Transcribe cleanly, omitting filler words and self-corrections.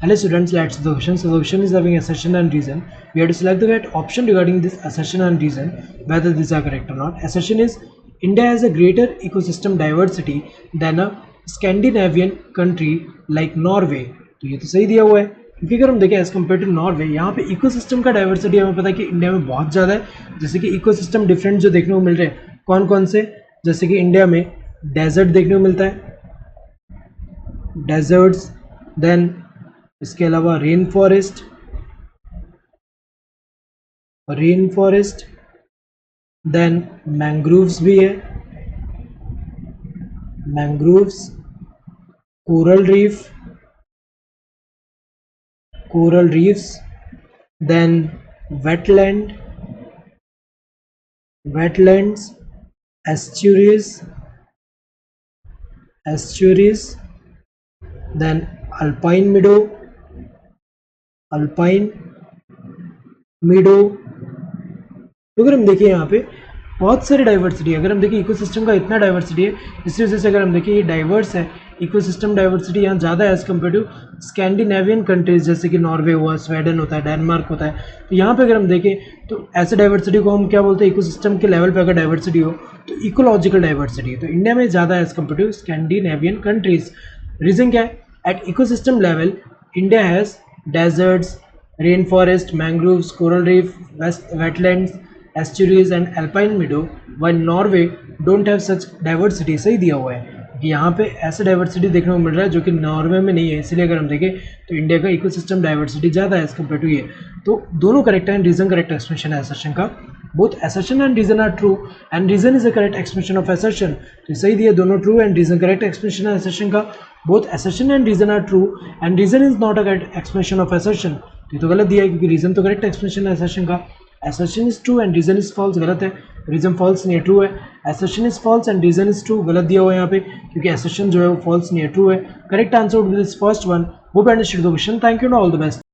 Hello students, let's see the question. So the question is having assertion and reason. We have to select the right option regarding this assertion and reason, whether these are correct or not. Assertion is India has a greater ecosystem diversity than a Scandinavian country like Norway. तो ये तो सही दिया हुआ है, क्योंकि अगर हम देखें एज कम्पेयर टू नॉर्वे, यहाँ पे इकोसिस्टम का डाइवर्सिटी हमें पता है कि इंडिया में बहुत ज़्यादा है. जैसे कि इकोसिस्टम डिफरेंट जो देखने को मिल रहे हैं, कौन कौन से, जैसे कि इंडिया में डेजर्ट देखने को मिलता है, डेजर्ट्स, देन इसके अलावा रेन फॉरेस्ट, देन मैंग्रोव्स भी है, mangroves, coral reefs, then wetlands, estuaries, then alpine meadow. तो अगर हम देखें यहाँ पे बहुत सारी डाइवर्सिटी है. अगर हम देखें इकोसिस्टम का इतना डाइवर्सिटी है, इस वजह से अगर हम देखें ये डाइवर्स है, इकोसिस्टम डाइवर्सिटी यहाँ ज़्यादा है as compare to Scandinavian countries, जैसे कि नॉर्वे हुआ, स्वीडन होता है, डेनमार्क होता है. तो यहाँ पे अगर हम देखें तो ऐसे डाइवर्सिटी को हम क्या बोलते हैं, इकोसिस्टम के लेवल पे अगर डाइवर्सिटी हो तो इकोलॉजिकल डाइवर्सिटी. तो इंडिया में ज़्यादा है as compare to Scandinavian countries. Reason क्या है? At ecosystem level India has deserts, rain forest, mangroves, coral reef, wetlands, estuaries and alpine meadow, while Norway don't have such diversity. सही दिया हुआ है कि यहाँ पे ऐसा डाइवर्सिटी देखने को मिल रहा है जो कि नॉर्वे में नहीं है. इसलिए अगर हम देखें तो इंडिया का इकोसिस्टम डाइवर्सिटी ज़्यादा है एज कम्पेयर टू ये. तो दोनों करेक्ट है एंड रीजन करेक्ट एक्सप्रेशन है असर्शन का. Both assertion and reason are true and reason is a correct expression of assertion. तो सही दिया, दोनों true and reason correct expression है assertion का. both assertion and reason are true and reason is not a correct expression of assertion. तो ये तो गलत दिया है क्योंकि reason तो correct expression है assertion का. assertion is true and reason is false, गलत है. reason false नहीं है, true है. assertion is false and reason is true, गलत दिया हुआ है यहाँ पे क्योंकि assertion जो है वो false नहीं है, true है. correct answer would be this first one. Hope you understood the question. Thank you and all the best.